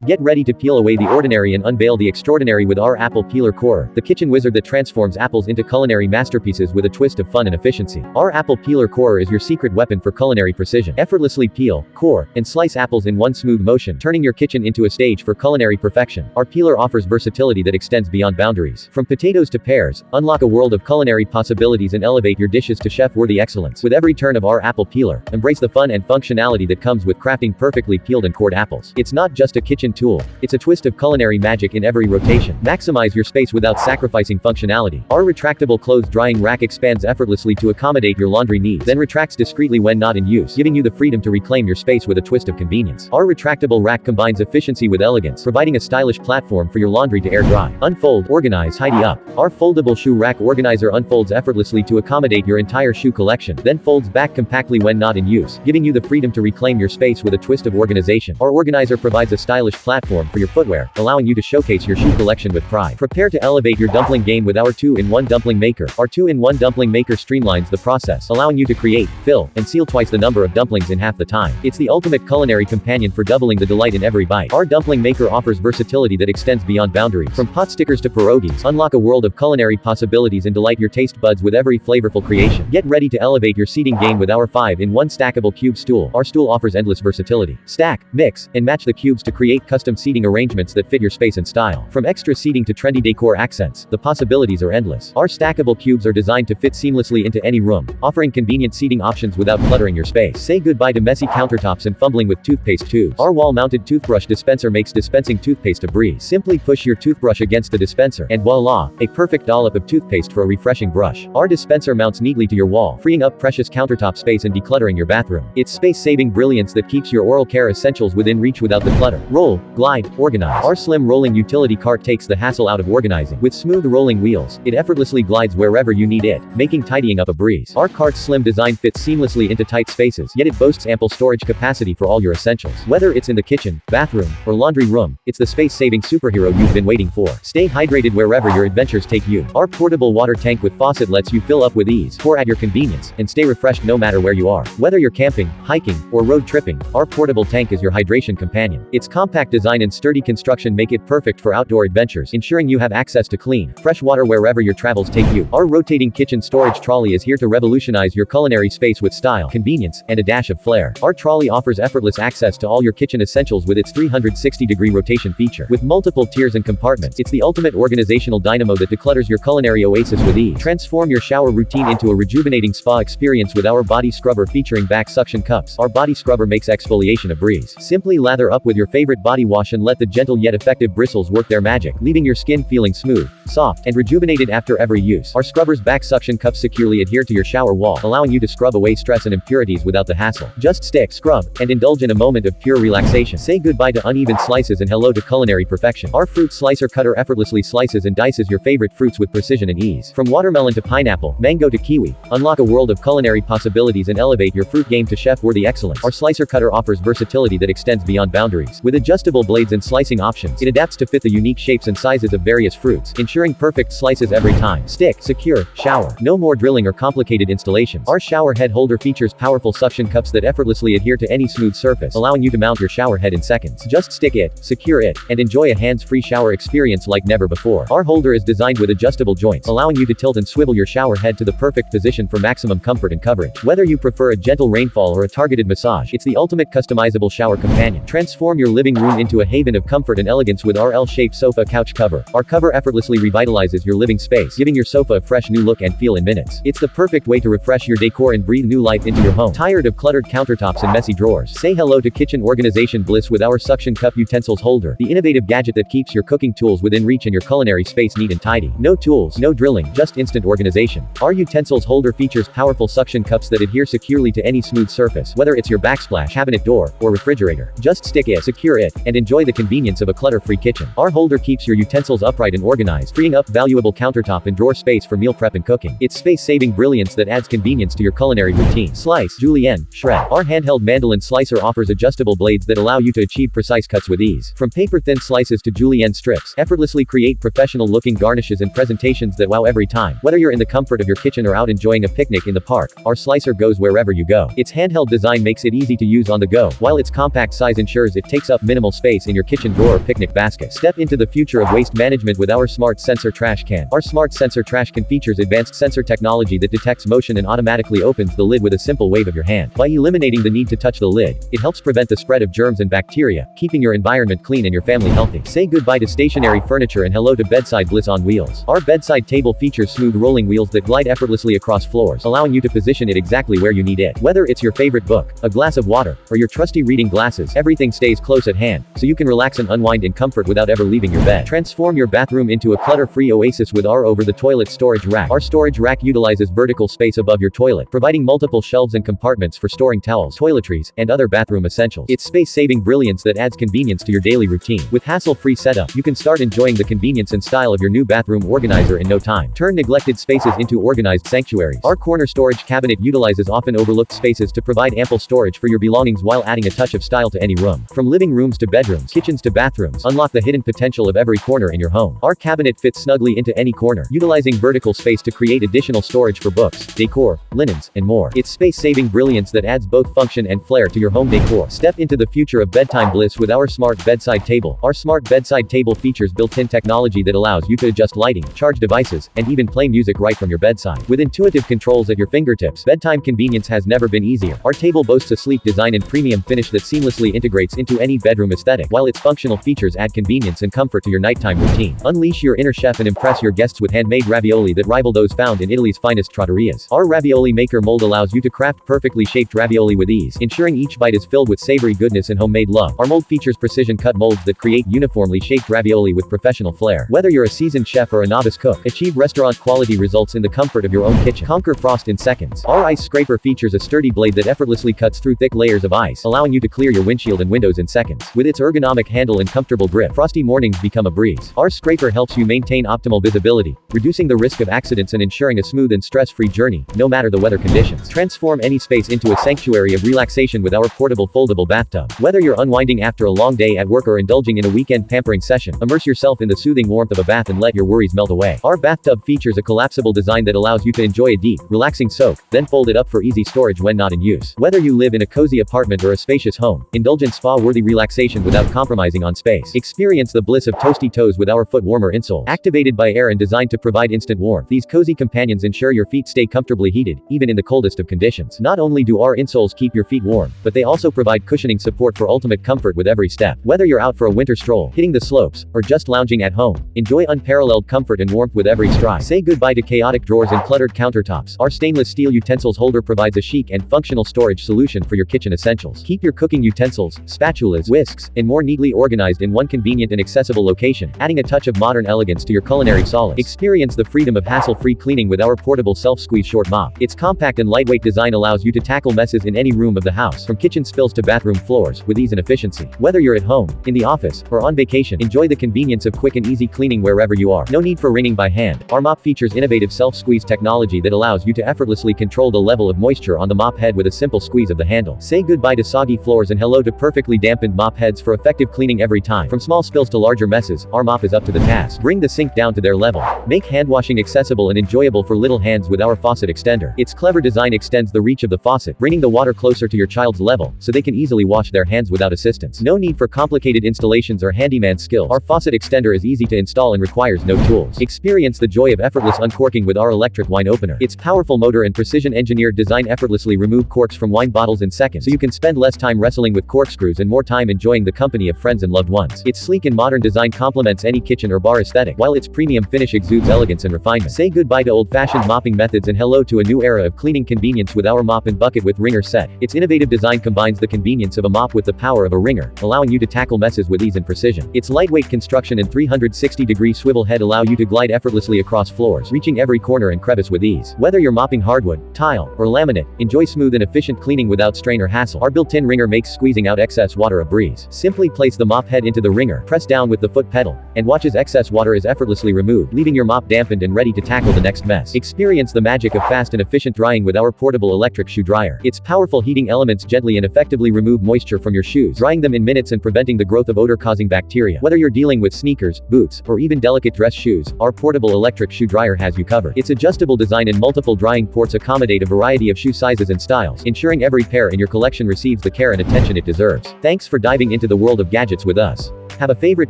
Get ready to peel away the ordinary and unveil the extraordinary with our apple peeler corer, the kitchen wizard that transforms apples into culinary masterpieces with a twist of fun and efficiency. Our apple peeler corer is your secret weapon for culinary precision. Effortlessly peel, core, and slice apples in one smooth motion, turning your kitchen into a stage for culinary perfection. Our peeler offers versatility that extends beyond boundaries. From potatoes to pears, unlock a world of culinary possibilities and elevate your dishes to chef-worthy excellence. With every turn of our apple peeler, embrace the fun and functionality that comes with crafting perfectly peeled and cored apples. It's not just a kitchen tool, it's a twist of culinary magic in every rotation. Maximize your space without sacrificing functionality. Our retractable clothes drying rack expands effortlessly to accommodate your laundry needs, then retracts discreetly when not in use, giving you the freedom to reclaim your space with a twist of convenience. Our retractable rack combines efficiency with elegance, providing a stylish platform for your laundry to air dry. Unfold, organize, tidy up. Our foldable shoe rack organizer unfolds effortlessly to accommodate your entire shoe collection, then folds back compactly when not in use, giving you the freedom to reclaim your space with a twist of organization. Our organizer provides a stylish platform for your footwear, allowing you to showcase your shoe collection with pride. Prepare to elevate your dumpling game with our 2-in-1 Dumpling Maker. Our 2-in-1 Dumpling Maker streamlines the process, allowing you to create, fill, and seal twice the number of dumplings in half the time. It's the ultimate culinary companion for doubling the delight in every bite. Our Dumpling Maker offers versatility that extends beyond boundaries. From pot stickers to pierogies, unlock a world of culinary possibilities and delight your taste buds with every flavorful creation. Get ready to elevate your seating game with our 5-in-1 Stackable Cube Stool. Our stool offers endless versatility. Stack, mix, and match the cubes to create custom seating arrangements that fit your space and style. From extra seating to trendy decor accents, the possibilities are endless. Our stackable cubes are designed to fit seamlessly into any room, offering convenient seating options without cluttering your space. Say goodbye to messy countertops and fumbling with toothpaste tubes. Our wall-mounted toothbrush dispenser makes dispensing toothpaste a breeze. Simply push your toothbrush against the dispenser, and voila, a perfect dollop of toothpaste for a refreshing brush. Our dispenser mounts neatly to your wall, freeing up precious countertop space and decluttering your bathroom. It's space-saving brilliance that keeps your oral care essentials within reach without the clutter. Roll, glide, organize. Our slim rolling utility cart takes the hassle out of organizing. With smooth rolling wheels, it effortlessly glides wherever you need it, making tidying up a breeze. Our cart's slim design fits seamlessly into tight spaces, yet it boasts ample storage capacity for all your essentials. Whether it's in the kitchen, bathroom, or laundry room, it's the space-saving superhero you've been waiting for. Stay hydrated wherever your adventures take you. Our portable water tank with faucet lets you fill up with ease, pour at your convenience, and stay refreshed no matter where you are. Whether you're camping, hiking, or road tripping, our portable tank is your hydration companion. Its compact design and sturdy construction make it perfect for outdoor adventures, ensuring you have access to clean, fresh water wherever your travels take you. Our rotating kitchen storage trolley is here to revolutionize your culinary space with style, convenience, and a dash of flair. Our trolley offers effortless access to all your kitchen essentials with its 360-degree rotation feature. With multiple tiers and compartments, it's the ultimate organizational dynamo that declutters your culinary oasis with ease. Transform your shower routine into a rejuvenating spa experience with our body scrubber featuring back suction cups. Our body scrubber makes exfoliation a breeze. Simply lather up with your favorite body wash and let the gentle yet effective bristles work their magic, leaving your skin feeling smooth, soft, and rejuvenated after every use. Our scrubber's back suction cups securely adhere to your shower wall, allowing you to scrub away stress and impurities without the hassle. Just stick, scrub, and indulge in a moment of pure relaxation. Say goodbye to uneven slices and hello to culinary perfection. Our fruit slicer cutter effortlessly slices and dices your favorite fruits with precision and ease. From watermelon to pineapple, mango to kiwi, unlock a world of culinary possibilities and elevate your fruit game to chef-worthy excellence. Our slicer cutter offers versatility that extends beyond boundaries. With adjustable blades and slicing options, it adapts to fit the unique shapes and sizes of various fruits, ensuring perfect slices every time. Stick, secure, shower. No more drilling or complicated installations. Our shower head holder features powerful suction cups that effortlessly adhere to any smooth surface, allowing you to mount your shower head in seconds. Just stick it, secure it, and enjoy a hands-free shower experience like never before. Our holder is designed with adjustable joints, allowing you to tilt and swivel your shower head to the perfect position for maximum comfort and coverage. Whether you prefer a gentle rainfall or a targeted massage, it's the ultimate customizable shower companion. Transform your living room into a haven of comfort and elegance with our L-shaped sofa couch cover. Our cover effortlessly revitalizes your living space, giving your sofa a fresh new look and feel in minutes. It's the perfect way to refresh your decor and breathe new life into your home. Tired of cluttered countertops and messy drawers? Say hello to kitchen organization bliss with our suction cup utensils holder, the innovative gadget that keeps your cooking tools within reach and your culinary space neat and tidy. No tools, no drilling, just instant organization. Our utensils holder features powerful suction cups that adhere securely to any smooth surface, whether it's your backsplash, cabinet door, or refrigerator. Just stick it, secure it, and enjoy the convenience of a clutter-free kitchen. Our holder keeps your utensils upright and organized, freeing up valuable countertop and drawer space for meal prep and cooking. It's space-saving brilliance that adds convenience to your culinary routine. Slice, julienne, shred. Our handheld mandolin slicer offers adjustable blades that allow you to achieve precise cuts with ease. From paper-thin slices to julienne strips, effortlessly create professional-looking garnishes and presentations that wow every time. Whether you're in the comfort of your kitchen or out enjoying a picnic in the park, our slicer goes wherever you go. Its handheld design makes it easy to use on the go, while its compact size ensures it takes up minimal optimal space in your kitchen drawer or picnic basket. Step into the future of waste management with our Smart Sensor Trash Can. Our Smart Sensor Trash Can features advanced sensor technology that detects motion and automatically opens the lid with a simple wave of your hand. By eliminating the need to touch the lid, it helps prevent the spread of germs and bacteria, keeping your environment clean and your family healthy. Say goodbye to stationary furniture and hello to bedside bliss on wheels. Our bedside table features smooth rolling wheels that glide effortlessly across floors, allowing you to position it exactly where you need it. Whether it's your favorite book, a glass of water, or your trusty reading glasses, everything stays close at hand, so you can relax and unwind in comfort without ever leaving your bed. Transform your bathroom into a clutter-free oasis with our over-the-toilet storage rack. Our storage rack utilizes vertical space above your toilet, providing multiple shelves and compartments for storing towels, toiletries, and other bathroom essentials. It's space-saving brilliance that adds convenience to your daily routine. With hassle-free setup, you can start enjoying the convenience and style of your new bathroom organizer in no time. Turn neglected spaces into organized sanctuaries. Our corner storage cabinet utilizes often overlooked spaces to provide ample storage for your belongings while adding a touch of style to any room. From living rooms to bedrooms, kitchens to bathrooms, unlock the hidden potential of every corner in your home. Our cabinet fits snugly into any corner, utilizing vertical space to create additional storage for books, decor, linens, and more. It's space-saving brilliance that adds both function and flair to your home decor. Step into the future of bedtime bliss with our Smart Bedside Table. Our Smart Bedside Table features built-in technology that allows you to adjust lighting, charge devices, and even play music right from your bedside. With intuitive controls at your fingertips, bedtime convenience has never been easier. Our table boasts a sleek design and premium finish that seamlessly integrates into any bedroom aesthetic, while its functional features add convenience and comfort to your nighttime routine. Unleash your inner chef and impress your guests with handmade ravioli that rival those found in Italy's finest trattorias. Our Ravioli Maker mold allows you to craft perfectly shaped ravioli with ease, ensuring each bite is filled with savory goodness and homemade love. Our mold features precision-cut molds that create uniformly shaped ravioli with professional flair. Whether you're a seasoned chef or a novice cook, achieve restaurant-quality results in the comfort of your own kitchen. Conquer frost in seconds. Our ice scraper features a sturdy blade that effortlessly cuts through thick layers of ice, allowing you to clear your windshield and windows in seconds. With its ergonomic handle and comfortable grip, frosty mornings become a breeze. Our scraper helps you maintain optimal visibility, reducing the risk of accidents and ensuring a smooth and stress-free journey, no matter the weather conditions. Transform any space into a sanctuary of relaxation with our portable foldable bathtub. Whether you're unwinding after a long day at work or indulging in a weekend pampering session, immerse yourself in the soothing warmth of a bath and let your worries melt away. Our bathtub features a collapsible design that allows you to enjoy a deep, relaxing soak, then fold it up for easy storage when not in use. Whether you live in a cozy apartment or a spacious home, indulge in spa-worthy relaxation without compromising on space. Experience the bliss of toasty toes with our foot warmer insoles. Activated by air and designed to provide instant warmth, these cozy companions ensure your feet stay comfortably heated, even in the coldest of conditions. Not only do our insoles keep your feet warm, but they also provide cushioning support for ultimate comfort with every step. Whether you're out for a winter stroll, hitting the slopes, or just lounging at home, enjoy unparalleled comfort and warmth with every stride. Say goodbye to chaotic drawers and cluttered countertops. Our stainless steel utensils holder provides a chic and functional storage solution for your kitchen essentials. Keep your cooking utensils, spatulas, whisks, and more neatly organized in one convenient and accessible location, adding a touch of modern elegance to your culinary solace. Experience the freedom of hassle-free cleaning with our portable self-squeeze short mop. Its compact and lightweight design allows you to tackle messes in any room of the house, from kitchen spills to bathroom floors, with ease and efficiency. Whether you're at home, in the office, or on vacation, enjoy the convenience of quick and easy cleaning wherever you are. No need for wringing by hand. Our mop features innovative self-squeeze technology that allows you to effortlessly control the level of moisture on the mop head with a simple squeeze of the handle. Say goodbye to soggy floors and hello to perfectly dampened mop heads for effective cleaning every time. From small spills to larger messes, our mop is up to the task. Bring the sink down to their level. Make hand washing accessible and enjoyable for little hands with our Faucet Extender. Its clever design extends the reach of the faucet, bringing the water closer to your child's level, so they can easily wash their hands without assistance. No need for complicated installations or handyman skills. Our Faucet Extender is easy to install and requires no tools. Experience the joy of effortless uncorking with our electric wine opener. Its powerful motor and precision-engineered design effortlessly remove corks from wine bottles in seconds, so you can spend less time wrestling with corkscrews and more time enjoying the company of friends and loved ones. Its sleek and modern design complements any kitchen or bar aesthetic, while its premium finish exudes elegance and refinement. Say goodbye to old-fashioned mopping methods and hello to a new era of cleaning convenience with our mop and bucket with wringer set. Its innovative design combines the convenience of a mop with the power of a wringer, allowing you to tackle messes with ease and precision. Its lightweight construction and 360-degree swivel head allow you to glide effortlessly across floors, reaching every corner and crevice with ease. Whether you're mopping hardwood, tile, or laminate, enjoy smooth and efficient cleaning without strain or hassle. Our built-in wringer makes squeezing out excess water a breeze. Simply place the mop head into the wringer, press down with the foot pedal, and watch as excess water is effortlessly removed, leaving your mop dampened and ready to tackle the next mess. Experience the magic of fast and efficient drying with our portable electric shoe dryer. Its powerful heating elements gently and effectively remove moisture from your shoes, drying them in minutes and preventing the growth of odor-causing bacteria. Whether you're dealing with sneakers, boots, or even delicate dress shoes, our portable electric shoe dryer has you covered. Its adjustable design and multiple drying ports accommodate a variety of shoe sizes and styles, ensuring every pair in your collection receives the care and attention it deserves. Thanks for diving into into the world of gadgets with us. Have a favorite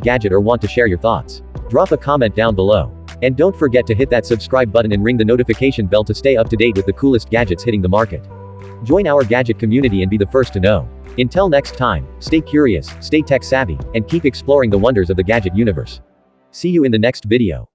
gadget or want to share your thoughts? Drop a comment down below. And don't forget to hit that subscribe button and ring the notification bell to stay up to date with the coolest gadgets hitting the market. Join our gadget community and be the first to know. Until next time, stay curious, stay tech savvy, and keep exploring the wonders of the gadget universe. See you in the next video.